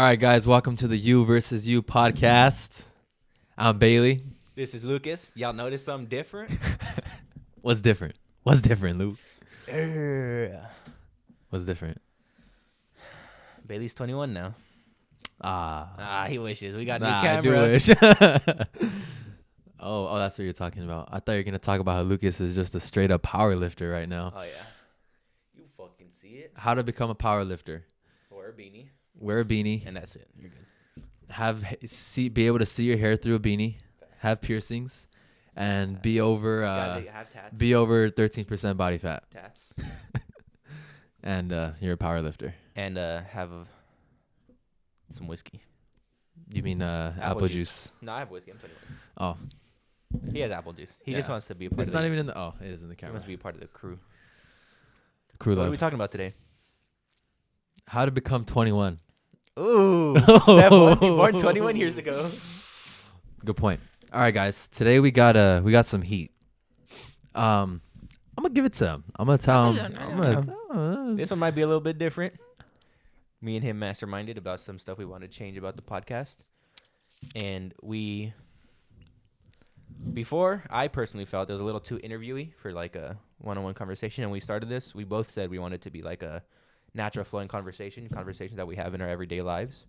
All right, guys, welcome to the You versus You podcast. I'm Bailey. This is Lucas. Y'all notice something different? What's different? What's different, Luke? Yeah. What's different? Bailey's 21 now. He wishes. We got a new I camera. do wish. Oh, that's what you're talking about. I thought you were going to talk about how Lucas is just a straight up power lifter right now. Oh, yeah. You fucking see it. How to become a power lifter. Wear a beanie. Wear a beanie. And that's it. You're good. Be able to see your hair through a beanie. Have piercings. And be over Have tats. be over 13% body fat. Tats. And you're a power lifter. And have some whiskey. You mean apple juice? No, I have whiskey. I'm 21. Oh. He has apple juice. He Yeah. just wants to be a part It's of not the even in the... Oh, it is in the He camera. wants to be a part of the crew. Crew So what are love. we talking about today? How to become 21. Ooh. Step one. You born 21 years ago. Good point. All right, guys. Today we got some heat. I'm gonna give it to him. I'm gonna tell him. This one might be a little bit different. Me and him masterminded about some stuff we want to change about the podcast. And before, I personally felt it was a little too interviewy for like a one-on-one conversation. And we started this. We both said we wanted it to be like a natural flowing conversations that we have in our everyday lives.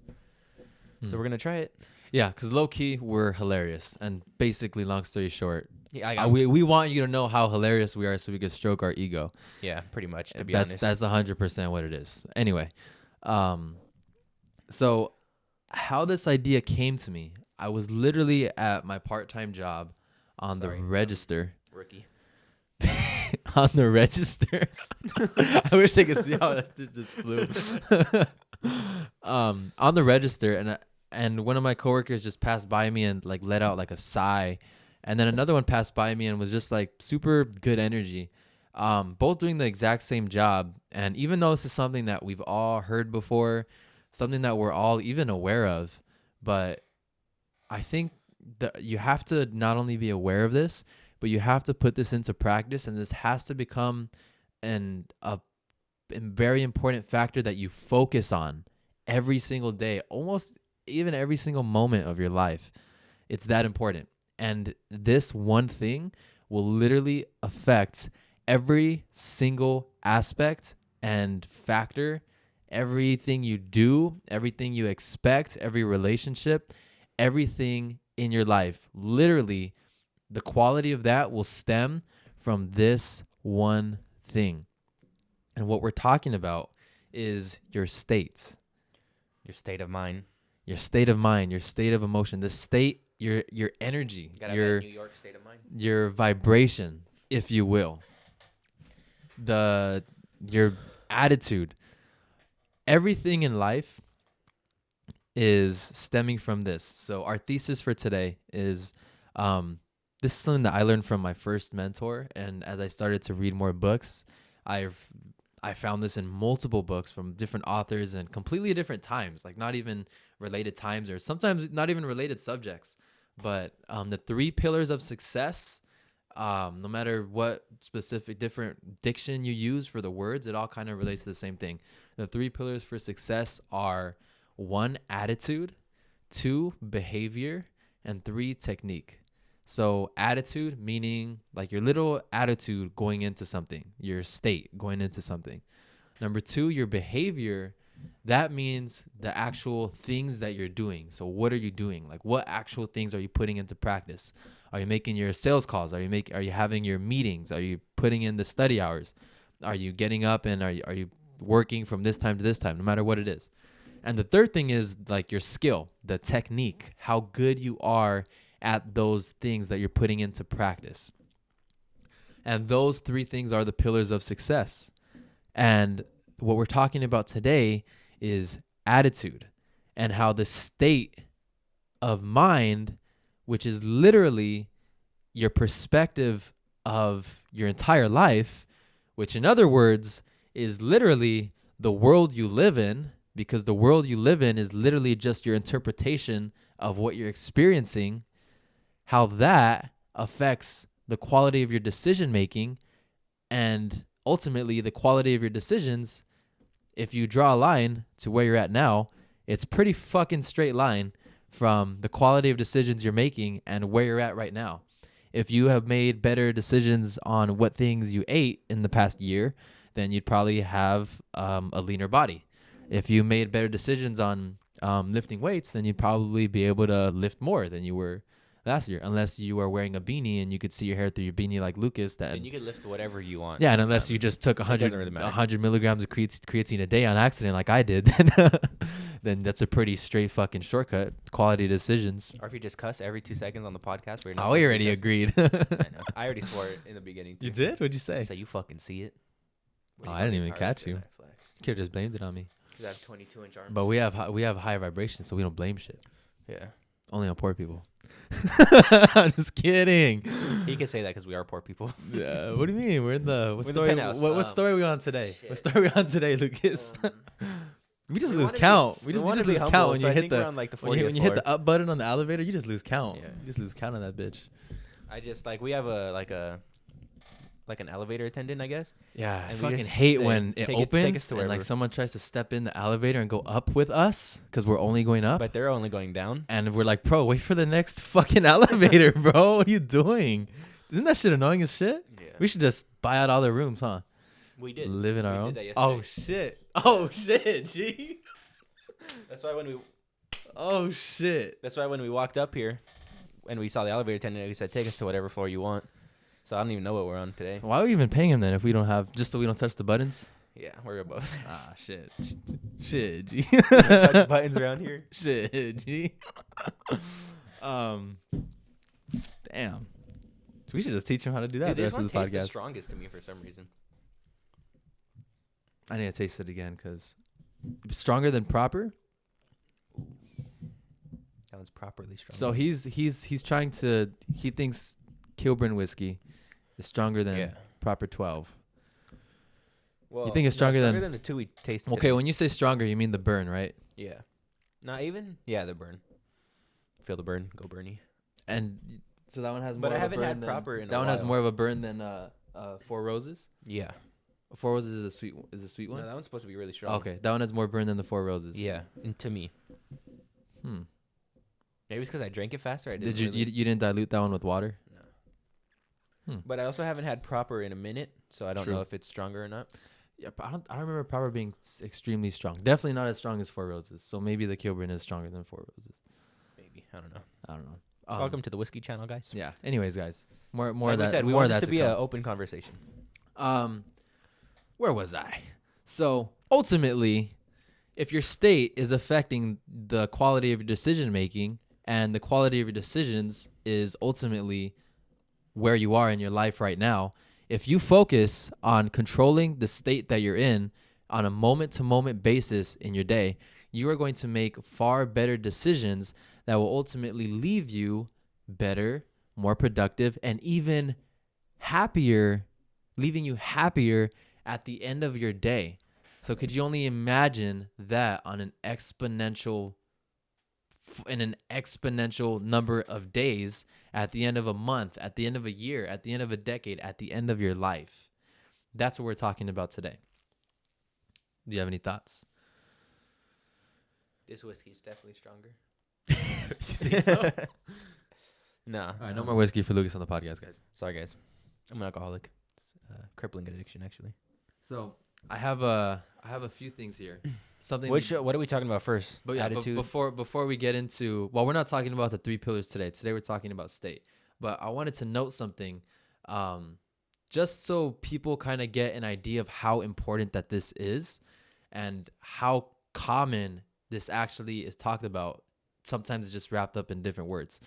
So we're going to try it. Yeah, because low key we're hilarious, and basically, long story short, Yeah, we want you to know how hilarious we are, so we can stroke our ego. yeah, pretty much, to be That's honest. that's 100% what it is. Anyway, so how this idea came to me, I was literally at my part-time job on Sorry. the register. Rookie. On the register. I wish they could see how that just flew. On the register, and one of my coworkers just passed by me and like let out like a sigh, and then another one passed by me and was just like super good energy. Both doing the exact same job, and even though this is something that we've all heard before, something that we're all even aware of, but I think that you have to not only be aware of this, but you have to put this into practice, and this has to become a very important factor that you focus on every single day, almost even every single moment of your life. It's that important. And this one thing will literally affect every single aspect and factor, everything you do, everything you expect, every relationship, everything in your life. Literally, the quality of that will stem from this one thing. And what we're talking about is your state. Your state of mind. Your state of mind, your state of emotion, the state, your energy, You gotta have that New York state of mind. your vibration, if you will. Your attitude. Everything in life is stemming from this. So our thesis for today is this is something that I learned from my first mentor, and as I started to read more books, I found this in multiple books from different authors and completely different times, like not even related times or sometimes not even related subjects. But the 3 pillars of success, no matter what specific different diction you use for the words, it all kind of relates to the same thing. The 3 pillars for success are 1, attitude, 2, behavior, and 3, technique. So attitude, meaning like your little attitude going into something, your state going into something. Number 2, your behavior. That means the actual things that you're doing. So what are you doing? Like what actual things are you putting into practice? Are you making your sales calls? Are you having your meetings? Are you putting in the study hours? Are you getting up and are you working from this time to this time, no matter what it is? And the third thing is like your skill, the technique, how good you are at those things that you're putting into practice. And those 3 things are the pillars of success. And what we're talking about today is attitude, and how the state of mind, which is literally your perspective of your entire life, which in other words is literally the world you live in, because the world you live in is literally just your interpretation of what you're experiencing, how that affects the quality of your decision making, and ultimately the quality of your decisions. If you draw a line to where you're at now, it's pretty fucking straight line from the quality of decisions you're making and where you're at right now. If you have made better decisions on what things you ate in the past year, then you'd probably have a leaner body. If you made better decisions on lifting weights, then you'd probably be able to lift more than you were last year, unless you are wearing a beanie and you could see your hair through your beanie like Lucas. That And you can lift whatever you want. yeah, and unless you just took It doesn't really matter. 100 milligrams of creatine a day on accident like I did, then then that's a pretty straight fucking shortcut. Quality decisions. Or if you just cuss every 2 seconds on the podcast. Where you're Oh, not we supposed to already cuss. agreed. I know. I already swore it in the beginning. You too. did? What'd you say? I said, you fucking see it. What do Oh, you I call didn't me, even Tyler? catch you. And I flexed. Kid just blamed it on me. 'Cause I have 22-inch arms. But we have high vibrations, so we don't blame shit. Yeah. Only on poor people. I'm just kidding. He can say that because we are poor people. Yeah. What do you mean? We're in the what We're in the story? penthouse. What story are we on today? Shit. What story are we on today, Lucas? We just we lose wanna be- count. We we just wanna be lose humble, count when so you I hit think the we're on, like, the when you 40th hit the floor. up button on the elevator. You just lose count. Yeah. You just lose count on that bitch. I just we have an elevator attendant, I guess. Yeah, I And we fucking just hate say, when it "Take us opens to and like wherever." someone tries to step in the elevator and go up with us because we're only going up. But they're only going down. And we're like, bro, wait for the next fucking elevator, bro. What are you doing? Isn't that shit annoying as shit? Yeah. We should just buy out all the rooms, huh? We did. Live in our We own. did that Oh yesterday. shit. Oh shit, G. That's why when we Oh shit. walked up here and we saw the elevator attendant, he said, take us to whatever floor you want. So I don't even know what we're on today. Why are we even paying him then if we don't have just so we don't touch the buttons? Yeah, we're above. Ah shit. Shit, G. Touch buttons around here. Shit, G. Damn. We should just teach him how to do that Dude, the this rest of one the tastes the podcast. strongest to me for some reason. I need to taste it again because stronger than proper. That one's properly strong. So he's trying to. He thinks Kilburn whiskey is stronger than yeah. proper 12. Well, think it's stronger than- the two we tasted. Okay, today. when you say stronger, you mean the burn, right? Yeah. Not even? Yeah, the burn. Feel the burn. Go Bernie. And so that one has more. But I of a haven't burn had than- proper in a That one has while. more of a burn than Four Roses. Yeah. Four Roses is a sweet. Is a sweet one. No, that one's supposed to be really strong. Okay, that one has more burn than the Four Roses. Yeah, and to me. Hmm. Maybe it's because I drank it faster. I Did didn't you, really- you didn't dilute that one with water? No. Hmm. But I also haven't had proper in a minute, so I don't True. know if it's stronger or not. Yeah, but I don't remember proper being extremely strong. Definitely not as strong as Four Roses. So maybe the Kilburn is stronger than Four Roses. Maybe. I don't know. I don't know. Welcome to the Whiskey Channel, guys. Yeah. Anyways, guys, more Like of we that. said, we more want of this that to be come. an open conversation. Where was I? So ultimately, if your state is affecting the quality of your decision making, and the quality of your decisions is ultimately where you are in your life right now, if you focus on controlling the state that you're in on a moment to moment basis in your day, you are going to make far better decisions that will ultimately leave you better, more productive, and even happier, leaving you happier at the end of your day. So could you only imagine that on an exponential number of days, at the end of a month, at the end of a year, at the end of a decade, at the end of your life? That's what we're talking about today. Do you have any thoughts? This whiskey's definitely stronger. You think so? Nah. All right, no more whiskey for Lucas on the podcast, guys. Sorry, guys. I'm an alcoholic. It's a crippling addiction, actually. So I have a few things here. Something. What are we talking about first? But yeah, Attitude. before we get into, well, we're not talking about the 3 pillars today. Today we're talking about state. But I wanted to note something, just so people kind of get an idea of how important that this is, and how common this actually is talked about. Sometimes it's just wrapped up in different words,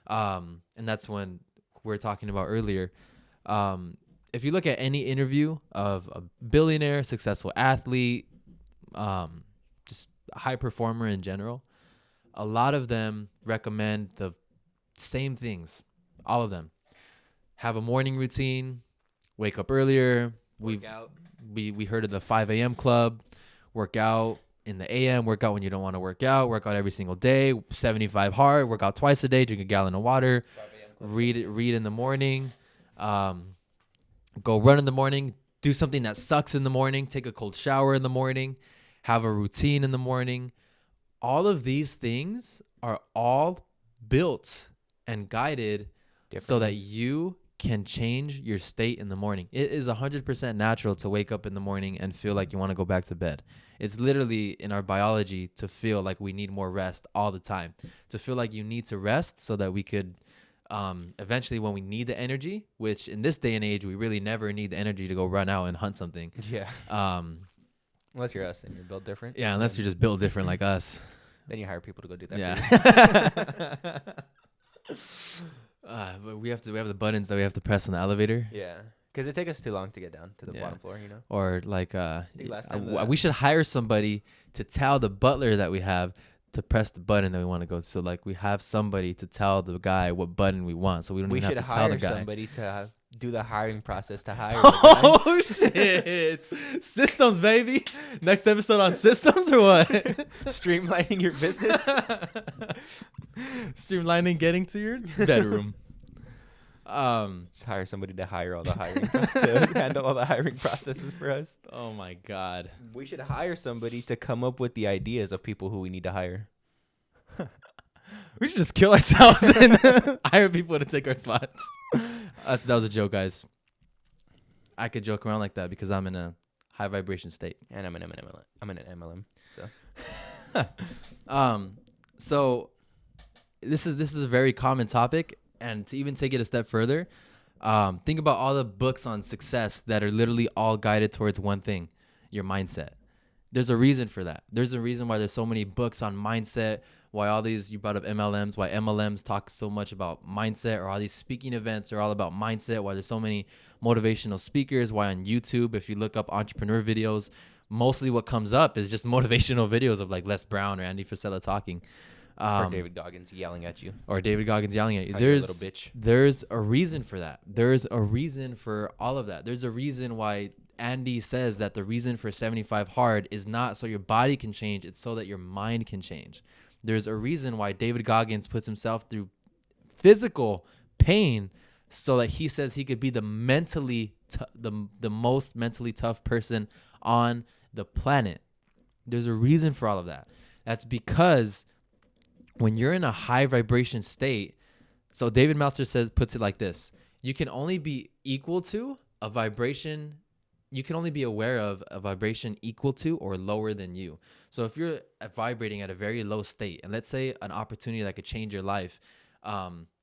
and that's when we were talking about earlier. If you look at any interview of a billionaire, successful athlete, just a high performer in general, a lot of them recommend the same things. All of them have a morning routine, wake up earlier. We heard of the 5 a.m. club, work out in the a.m., work out when you don't want to work out every single day, 75 hard, work out twice a day, drink a gallon of water, read in the morning, go run in the morning, do something that sucks in the morning, take a cold shower in the morning, have a routine in the morning. all of these things are all built and guided so that Differently. you can change your state in the morning. It is 100% natural to wake up in the morning and feel like you want to go back to bed. It's literally in our biology to feel like we need more rest all the time, to feel like you need to rest so that we could eventually, when we need the energy, which in this day and age we really never need the energy to go run out and hunt something. Yeah. um Unless you're us and you're built different. yeah, unless you're just built different like us. Then you hire people to go do that Yeah. for But we have the buttons that we have to press on the elevator. you. Yeah. Because it takes us too long to get down to the Yeah. bottom floor, you know? Or like think last time we should hire somebody to tell the butler that we have to press the button that we want to go. So like we have somebody to tell the guy what button we want, so we don't We even should have to tell the hire guy. somebody to do the hiring process to hire the guy. Oh shit! Systems, baby. Next episode on systems or what? Streamlining your business. Streamlining getting to your bedroom. Just hire somebody to hire all the hiring to handle all the hiring processes for us. Oh my god. We should hire somebody to come up with the ideas of people who we need to hire. We should just kill ourselves and hire people to take our spots. That was a joke, guys. I could joke around like that because I'm in a high vibration state. And I'm in an MLM. So So this is a very common topic, and to even take it a step further, think about all the books on success that are literally all guided towards one thing: your mindset. There's a reason for that. There's a reason why there's so many books on mindset. Why all these, you brought up MLMs, why MLMs talk so much about mindset, or all these speaking events are all about mindset. Why there's so many motivational speakers. Why on YouTube, if you look up entrepreneur videos, mostly what comes up is just motivational videos of like Les Brown or Andy Frisella talking. or David Goggins yelling at you. Or David Goggins yelling at you. How you're a little bitch. There's a reason for that. There's a reason for all of that. There's a reason why Andy says that the reason for 75 hard is not so your body can change, it's so that your mind can change. There's a reason why David Goggins puts himself through physical pain so that he says he could be the most mentally tough person on the planet. There's a reason for all of that. That's because when you're in a high vibration state, so David Meltzer puts it like this: you can only be equal to a vibration. You can only be aware of a vibration equal to or lower than you. So if you're vibrating at a very low state, and let's say an opportunity that could change your life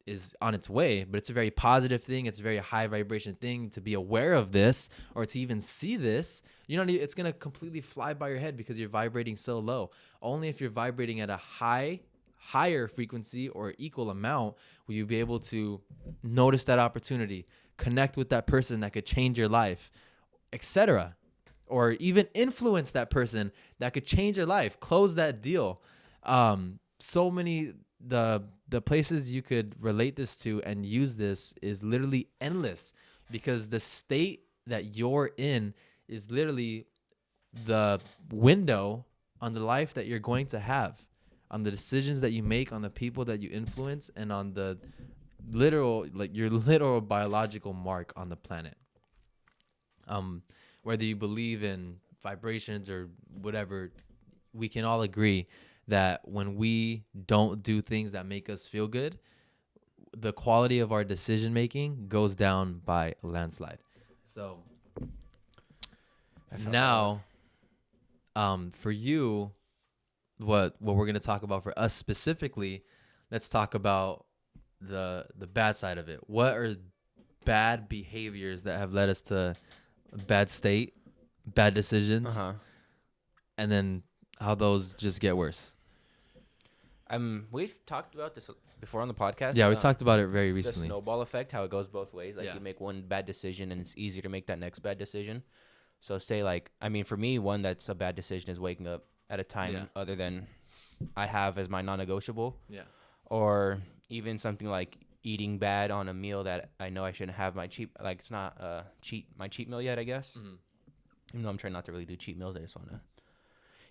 is on its way, but it's a very positive thing, it's a very high vibration thing, to be aware of this or to even see this, it's going to completely fly by your head because you're vibrating so low. Only if you're vibrating at a higher frequency or equal amount will you be able to notice that opportunity, connect with that person that could change your life, etc., or even influence that person that could change your life, close that deal. So many the places you could relate this to and use this is literally endless, because the state that you're in is literally the window on the life that you're going to have, on the decisions that you make, on the people that you influence, and on the your literal biological mark on the planet. Whether you believe in vibrations or whatever, we can all agree that when we don't do things that make us feel good, the quality of our decision making goes down by a landslide. So now, for you, what we're gonna talk about for us specifically, let's talk about the bad side of it. What are bad behaviors that have led us to a bad state, bad decisions, and then how those just get worse? We've talked about this before on the podcast. Yeah, we talked about it very The recently. snowball effect, how it goes both ways. Like Yeah. you make one bad decision and it's easier to make that next bad decision. So say for me, one that's a bad decision is waking up at a time other than I have as my non-negotiable. Yeah. Or even something like eating bad on a meal that I know I shouldn't have it's not my cheat meal yet, I guess. Mm-hmm. Even though I'm trying not to really do cheat meals, I just want to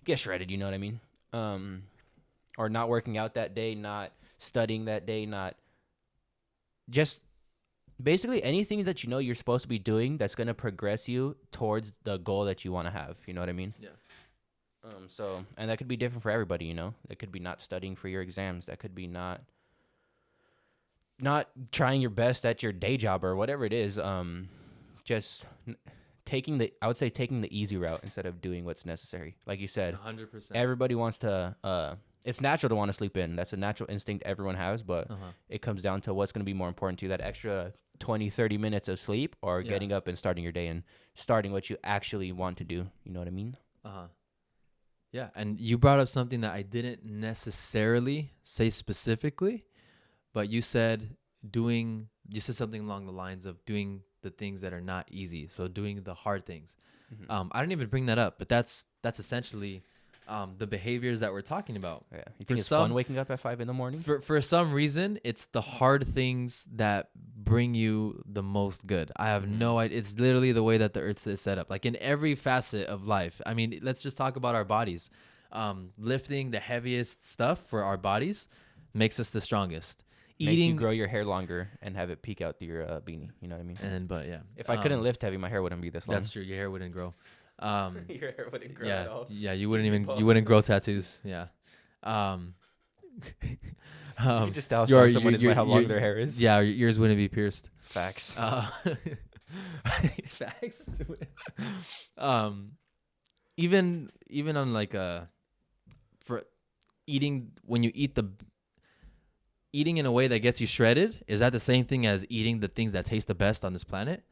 get shredded, you know what I mean? Or not working out that day, not studying that day, not just basically anything that you're supposed to be doing that's going to progress you towards the goal that you want to have. You know what I mean? Yeah. And that could be different for everybody, you know. That could be not studying for your exams. That could be not trying your best at your day job or whatever it is. Just I would say taking the easy route instead of doing what's necessary. Like you said, 100%. everybody wants to. It's natural to want to sleep in. That's a natural instinct everyone has, but it comes down to what's going to be more important to you, that extra 20, 30 minutes of sleep or Yeah. getting up and starting your day and starting what you actually want to do. You know what I mean? Yeah, and you brought up something that I didn't necessarily say specifically, but you said something along the lines of doing the things that are not easy. So doing the hard things. Mm-hmm. I didn't even bring that up, but that's essentially the behaviors that we're talking about. Yeah. You For think it's fun waking up at 5 in the morning? For some reason, it's the hard things that bring you the most good. I have no idea. It's literally the way that the earth is set up. Like in every facet of life. I mean, let's just talk about our bodies. Lifting the heaviest stuff for our bodies makes us the strongest. Makes you grow your hair longer and have it peek out through your beanie. You know what I mean? But yeah. If I couldn't lift heavy, my hair wouldn't be this long. That's true. Your hair wouldn't grow. Your hair wouldn't grow at all. Yeah, you wouldn't grow tattoos. Yeah. You can just tell how strong someone is by how long their hair is. Yeah, yours wouldn't be pierced. Facts. Facts. Even on like for eating, when you eating in a way that gets you shredded, is that the same thing as eating the things that taste the best on this planet?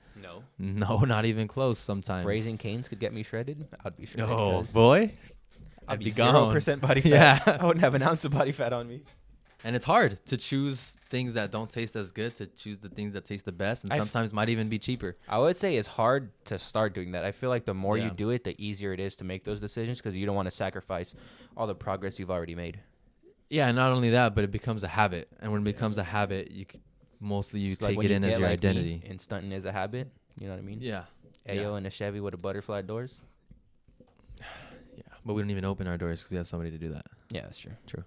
No, not even close. Sometimes Raising Cane's could get me shredded. I'd be shredded. Oh boy, I'd be gone. 0% body fat. Yeah. I wouldn't have an ounce of body fat on me. And it's hard to choose things that don't taste as good, to choose the things that taste the best, and sometimes might even be cheaper. I would say it's hard to start doing that. I feel like the more you do it, the easier it is to make those decisions because you don't want to sacrifice all the progress you've already made. Yeah, and not only that, but it becomes a habit. And when it becomes a habit, you take it in as your identity. And stunting is a habit. You know what I mean? Yeah. Ayo in a Chevy with a butterfly doors. Yeah, but we don't even open our doors because we have somebody to do that. Yeah, that's true. True.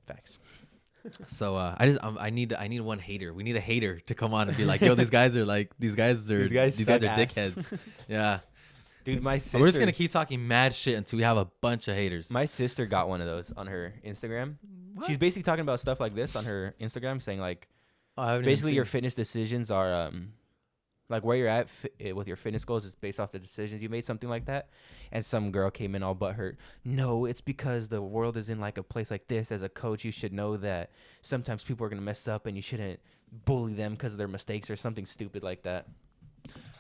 Facts. So I need one hater. We need a hater to come on and be like, yo, these guys are dickheads. Yeah. Dude, my sister. We're just gonna keep talking mad shit until we have a bunch of haters. My sister got one of those on her Instagram. What? She's basically talking about stuff like this on her Instagram, saying like, basically your fitness decisions are like where you're at with your fitness goals is based off the decisions you made, something like that. And some girl came in all butthurt. No, it's because the world is in like a place like this. As a coach, you should know that sometimes people are gonna mess up, and you shouldn't bully them because of their mistakes or something stupid like that.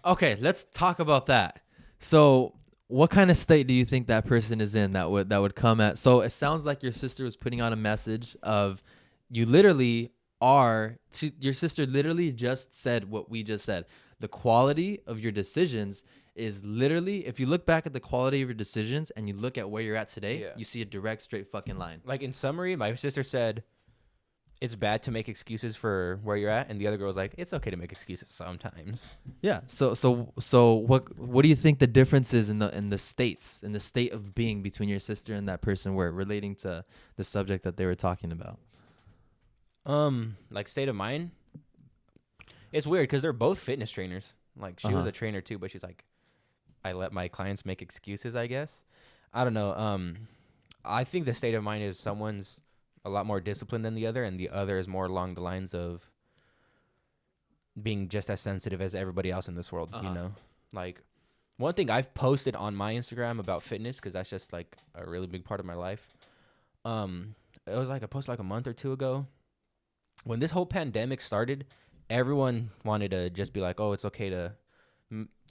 Okay, let's talk about that. So, what kind of state do you think that person is in that would come at? So it sounds like your sister was putting out a message of you literally are. Your sister literally just said what we just said. The quality of your decisions is literally, if you look back at the quality of your decisions and you look at where you're at today, you see a direct, straight fucking line. Like in summary, my sister said, it's bad to make excuses for where you're at, and the other girl was like, it's okay to make excuses sometimes. Yeah. So what do you think the difference is in the state of being between your sister and that person, where relating to the subject that they were talking about? Like state of mind. It's weird because they're both fitness trainers. Like she was a trainer too, but she's like, I let my clients make excuses, I guess. I don't know. I think the state of mind is someone's a lot more disciplined than the other, and the other is more along the lines of being just as sensitive as everybody else in this world, you know? Like, one thing I've posted on my Instagram about fitness, because that's just, like, a really big part of my life. It was, like, I posted, like, a month or two ago. When this whole pandemic started, everyone wanted to just be like, oh, it's okay to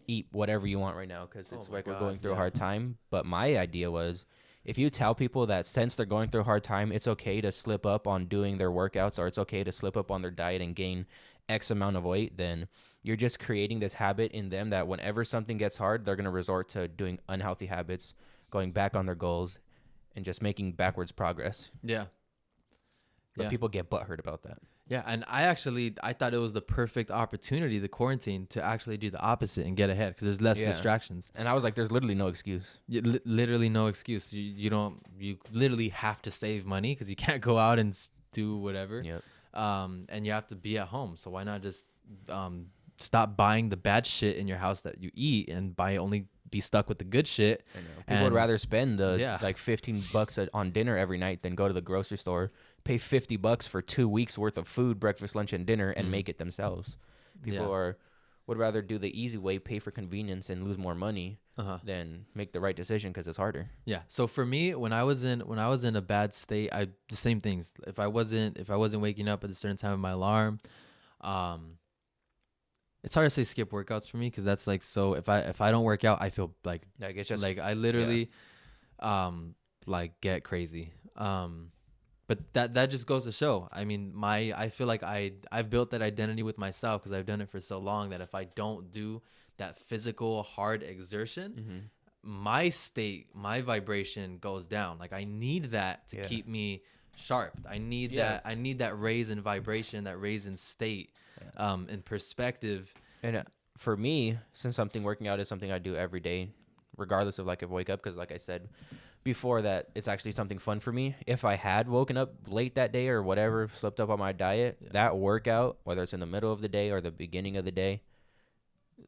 eat whatever you want right now because it's we're going through a hard time. But my idea was, if you tell people that since they're going through a hard time, it's okay to slip up on doing their workouts, or it's okay to slip up on their diet and gain X amount of weight, then you're just creating this habit in them that whenever something gets hard, they're going to resort to doing unhealthy habits, going back on their goals, and just making backwards progress. Yeah. But people get butthurt about that. Yeah, and I thought it was the perfect opportunity, the quarantine, to actually do the opposite and get ahead because there's less distractions. And I was like, there's literally no excuse. Literally no excuse. You literally have to save money because you can't go out and do whatever. Yep. And you have to be at home. So why not just stop buying the bad shit in your house that you eat and buy only be stuck with the good shit. I know. People would rather spend the Yeah. like $15 on dinner every night than go to the grocery store, pay $50 for 2 weeks worth of food, breakfast, lunch, and dinner, and make it themselves. People would rather do the easy way, pay for convenience, and lose more money than make the right decision because it's harder. Yeah. So for me, when I was in a bad state, the same things. If I wasn't waking up at a certain time of my alarm, it's hard to say skip workouts for me because that's like, so if I don't work out, I feel like it's just like I literally like get crazy. But that just goes to show. I mean, I feel like I've built that identity with myself because I've done it for so long that if I don't do that physical hard exertion, my vibration goes down. Like I need that to keep me sharp. I need that raise in vibration, that raise in state, in perspective. And for me, since working out is something I do every day, regardless of like if I wake up, because like I said before, that it's actually something fun for me. If I had woken up late that day or whatever, slipped up on my diet, that workout, whether it's in the middle of the day or the beginning of the day,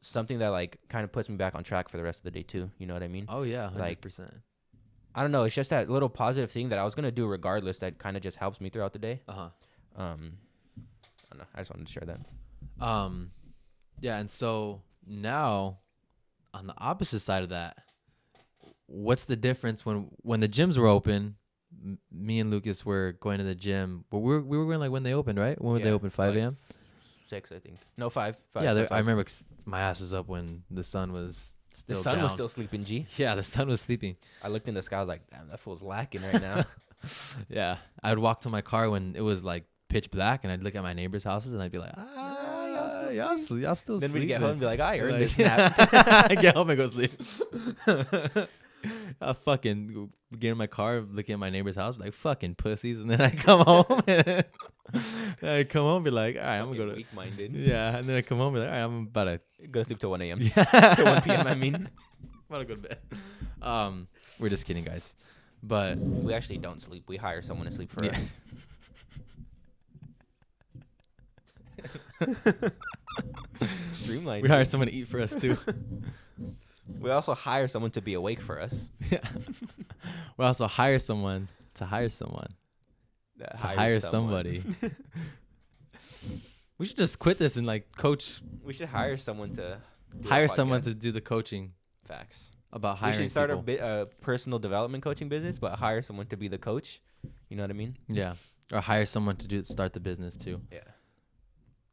something that like kind of puts me back on track for the rest of the day too. You know what I mean? Oh yeah, 100%. Like, I don't know. It's just that little positive thing that I was gonna do regardless that kind of just helps me throughout the day. I don't know. I just wanted to share that. Yeah, and so now on the opposite side of that, what's the difference when the gyms were open? Me and Lucas were going to the gym, but we were going like when they opened, right? When they opened? 5 a.m. 6, I think. No, 5. Yeah, 5. I remember my ass was up when the sun was still the sun down. was still sleeping. G. Yeah, the sun was sleeping. I looked in the sky. I was like, damn, that fool's lacking right now. Yeah, I would walk to my car when it was like pitch black, and I'd look at my neighbors' houses, and I'd be like, y'all still then sleeping. we'd get home and be like, I earned Like, this nap. Get home and go sleep. I fucking get in my car, looking at my neighbor's house, like fucking pussies, and then I come home. Be like, all right, I'm gonna go to weak-minded. Yeah, and then I come home, and be like, all right, I'm about to go to sleep till 1 a.m. Yeah. Till 1 p.m. I mean, about to go to bed. We're just kidding, guys, but we actually don't sleep. We hire someone to sleep for us. Streamlined. We hire someone to eat for us too. We also hire someone to be awake for us. Yeah. We also hire someone to hire someone That to hires hire someone. somebody. We should just quit this and like coach. We should hire someone to Hire someone to do the coaching facts about We hiring should start people. a personal development coaching business, but hire someone to be the coach. You know what I mean? Yeah, or hire someone to start the business too. Yeah.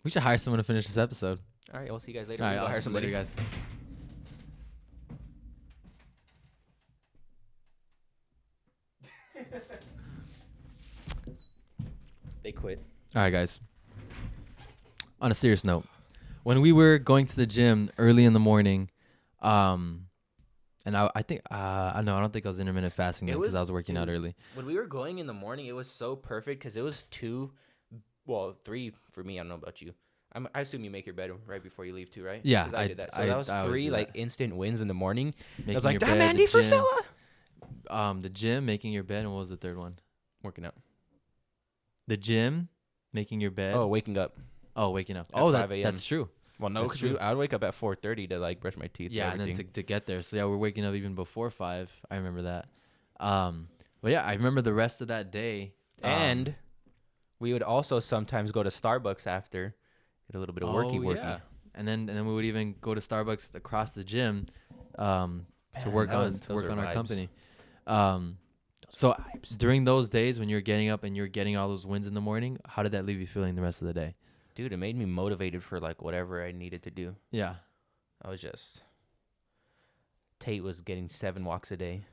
We should hire someone to finish this episode. All right, we'll see you guys later. All right, We'll go I'll hire somebody. later, guys. They quit. All right, guys. On a serious note, when we were going to the gym early in the morning, and I think I don't think I was intermittent fasting It because I was- was working out dude, early. When we were going in the morning, it was so perfect because it was 3 for me. I don't know about you. I assume you make your bed right before you leave too, right? Yeah, 'Cause I did that. So I that was always 3 do like that. instant wins in the morning. I Making was like, your damn, bed, Andy the gym, Frisella. the gym, making your bed, and what was the third one? Working out. The gym, making your bed. Oh, waking up. Oh, waking up. At Oh, 5 a.m. that's true. Well, no, That's because true. I would wake up at 4:30 to like brush my teeth. Yeah, and and then everything. to get there. So yeah, we're waking up even before 5. I remember that. But yeah, I remember the rest of that day. And we would also sometimes go to Starbucks after, get a little bit of worky. Yeah. And then we would even go to Starbucks across the gym to Man, work on those our are vibes. company. So during those days when you're getting up and you're getting all those wins in the morning, how did that leave you feeling the rest of the day? Dude, it made me motivated for like whatever I needed to do. Yeah. I was just Tate was getting 7 walks a day.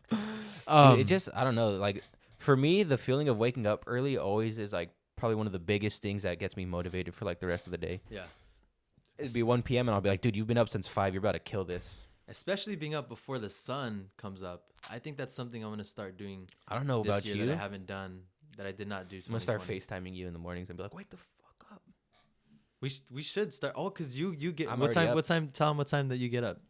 Dude, it just I don't know. Like for me, the feeling of waking up early always is like probably one of the biggest things that gets me motivated for like the rest of the day. Yeah. It'd be 1 p.m. and I'll be like, dude, you've been up since 5. You're about to kill this. Especially being up before the sun comes up. I think that's something I'm gonna start doing I don't know this about year you. that I haven't done, that I did not do. I'm gonna start 2020. FaceTiming you in the mornings and be like, wake the fuck up. We should start. Oh, cause you get I'm what already time? up. What time? Tell them what time that you get up.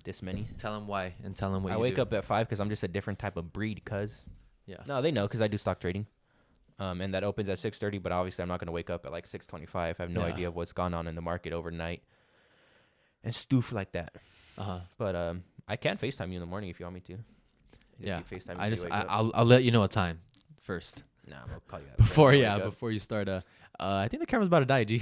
This many. Tell them why and tell them what I you wake do. up at 5 because I'm just a different type of breed. Cause Yeah. no, they know because I do stock trading. And that opens at 6:30. But obviously, I'm not gonna wake up at like 6:25. I have no Yeah. idea of what's gone on in the market overnight. and stoof like that. Uh huh. But I can FaceTime you in the morning if you want me to. Yeah. Just keep FaceTime I until you just wake I, up. I'll let you know a time first Nah, I'll call you right before when I wake up. before you start. I think the camera's about to die, G.